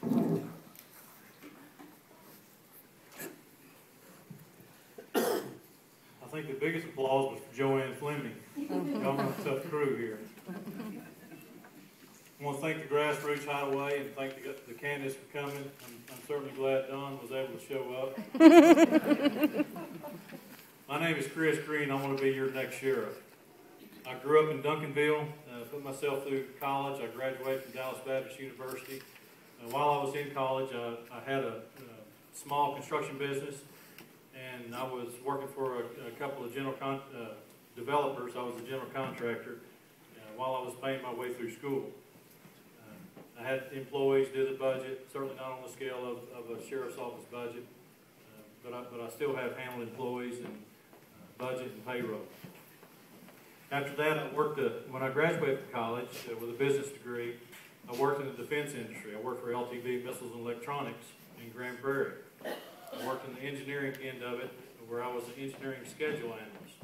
I think the biggest applause was for Joanne Fleming. Y'all got a tough crew here. I want to thank the Grassroots Hideaway and thank the candidates for coming. I'm certainly glad Don was able to show up. My name is Chris Green. I'm going to be your next sheriff. I grew up in Duncanville, put myself through college. I graduated from Dallas Baptist University. While I was in college, I had a small construction business, and I was working for a couple of developers. I was a general contractor while I was paying my way through school. I had employees, did the budget, certainly not on the scale of a sheriff's office budget, but I still have handled employees and budget and payroll. After that, I worked, when I graduated from college with a business degree, I worked in the defense industry. I worked for LTV Missiles and Electronics in Grand Prairie. I worked in the engineering end of it, where I was an engineering schedule analyst.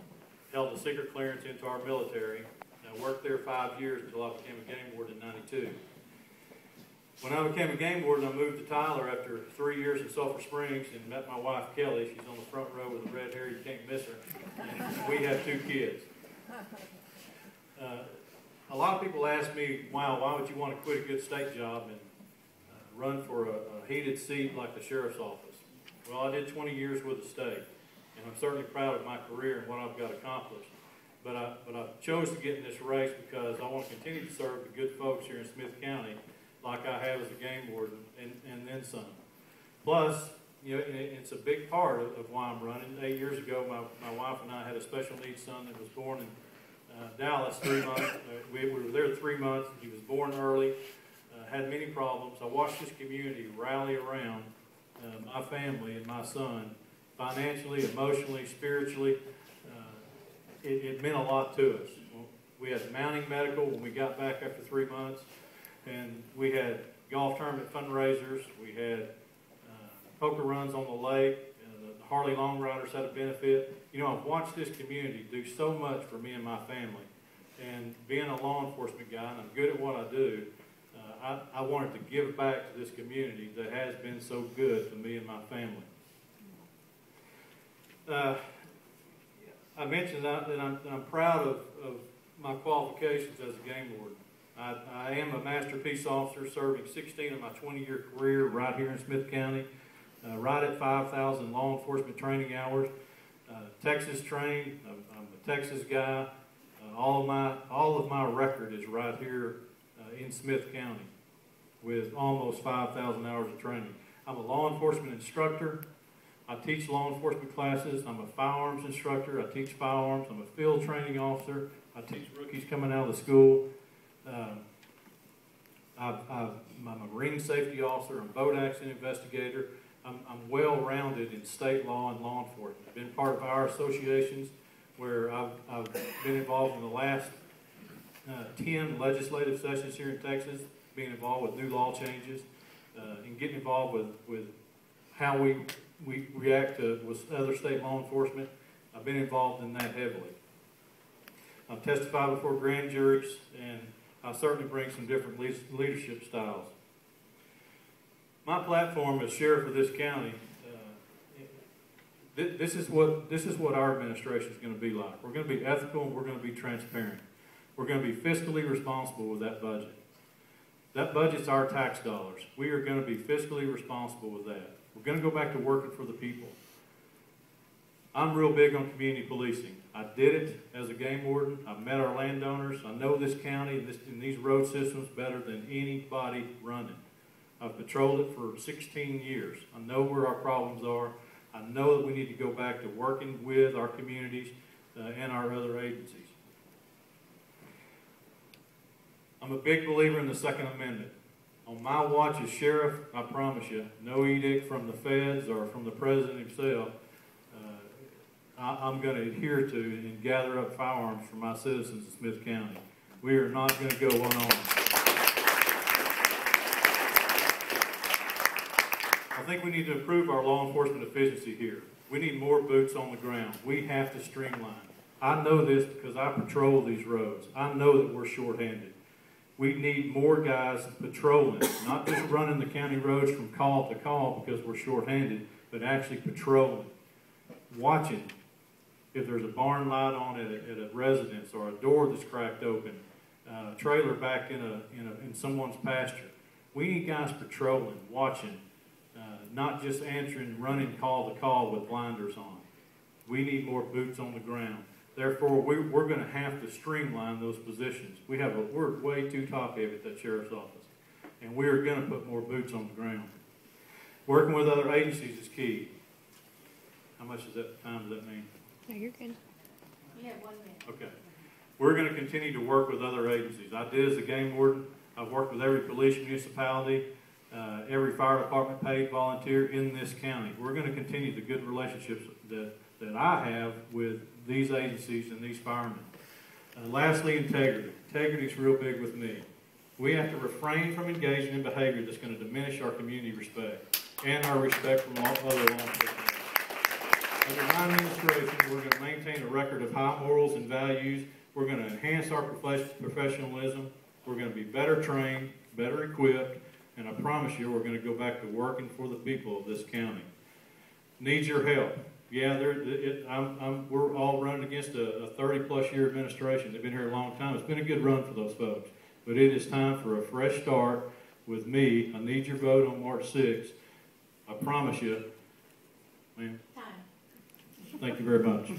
Held a secret clearance into our military. I worked there 5 years until I became a game warden in '92. When I became a game warden, I moved to Tyler after 3 years in Sulphur Springs and met my wife, Kelly. She's on the front row with the red hair. You can't miss her. And we have 2 kids. A lot of people ask me, wow, why would you want to quit a good state job and run for a heated seat like the sheriff's office? Well, I did 20 years with the state, and I'm certainly proud of my career and what I've got accomplished. But I chose to get in this race because I want to continue to serve the good folks here in Smith County like I have as a game warden, and then some. Plus, you know, it's a big part of why I'm running. 8 years ago, my wife and I had a special needs son that was born in Dallas 3 months. We were there 3 months. He was born early, had many problems. I watched this community rally around my family and my son, financially, emotionally, spiritually. It meant a lot to us. We had mounting medical when we got back after 3 months, and we had golf tournament fundraisers. We had poker runs on the lake. The Harley Long Riders had a benefit. You know, I've watched this community do so much for me and my family. And being a law enforcement guy, and I'm good at what I do, I wanted to give back to this community that has been so good to me and my family. I mentioned that I'm proud of my qualifications as a game warden. I am a master peace officer, serving 16 of my 20-year career right here in Smith County, right at 5,000 law enforcement training hours. Texas trained. I'm a Texas guy. All of my record is right here in Smith County, with almost 5,000 hours of training. I'm a law enforcement instructor. I teach law enforcement classes. I'm a firearms instructor. I teach firearms. I'm a field training officer. I teach rookies coming out of the school. I'm a marine safety officer. I'm a boat accident investigator. I'm well-rounded in state law and law enforcement. I've been part of our associations where I've been involved in the last 10 legislative sessions here in Texas, being involved with new law changes, and getting involved with how we react to with other state law enforcement. I've been involved in that heavily. I've testified before grand juries, and I certainly bring some different leadership styles. My platform as sheriff of this county, this is what our administration is going to be like. We're going to be ethical, and we're going to be transparent. We're going to be fiscally responsible with that budget. That budget's our tax dollars. We are going to be fiscally responsible with that. We're going to go back to working for the people. I'm real big on community policing. I did it as a game warden. I've met our landowners. I know this county and these road systems better than anybody running. I've patrolled it for 16 years. I know where our problems are. I know that we need to go back to working with our communities and our other agencies. I'm a big believer in the Second Amendment. On my watch as sheriff, I promise you, no edict from the feds or from the president himself, I'm going to adhere to and gather up firearms for my citizens in Smith County. We are not going to go unarmed. I think we need to improve our law enforcement efficiency here. We need more boots on the ground. We have to streamline. I know this because I patrol these roads. I know that we're shorthanded. We need more guys patrolling, not just running the county roads from call to call because we're shorthanded, but actually patrolling, watching if there's a barn light on at a residence or a door that's cracked open, a trailer back in someone's pasture. We need guys patrolling, watching, not just answering, running call to call with blinders on. We need more boots on the ground. Therefore, we're going to have to streamline those positions. We're way too top heavy at that sheriff's office, and we are going to put more boots on the ground. Working with other agencies is key. How much time does that mean? No, you're good. You have 1 minute. Okay. We're going to continue to work with other agencies. I did as a game warden. I've worked with every police municipality, every fire department paid volunteer in this county. We're going to continue the good relationships that I have with these agencies and these firemen. Lastly, integrity. Integrity is real big with me. We have to refrain from engaging in behavior that's going to diminish our community respect and our respect from all other law enforcement. Under my administration, we're going to maintain a record of high morals and values. We're going to enhance our professionalism. We're going to be better trained, better equipped, and I promise you we're going to go back to working for the people of this county. Needs your help. Yeah, we're all running against a 30-plus year administration. They've been here a long time. It's been a good run for those folks. But it is time for a fresh start with me. I need your vote on March 6th. I promise you, ma'am. Time. Thank you very much.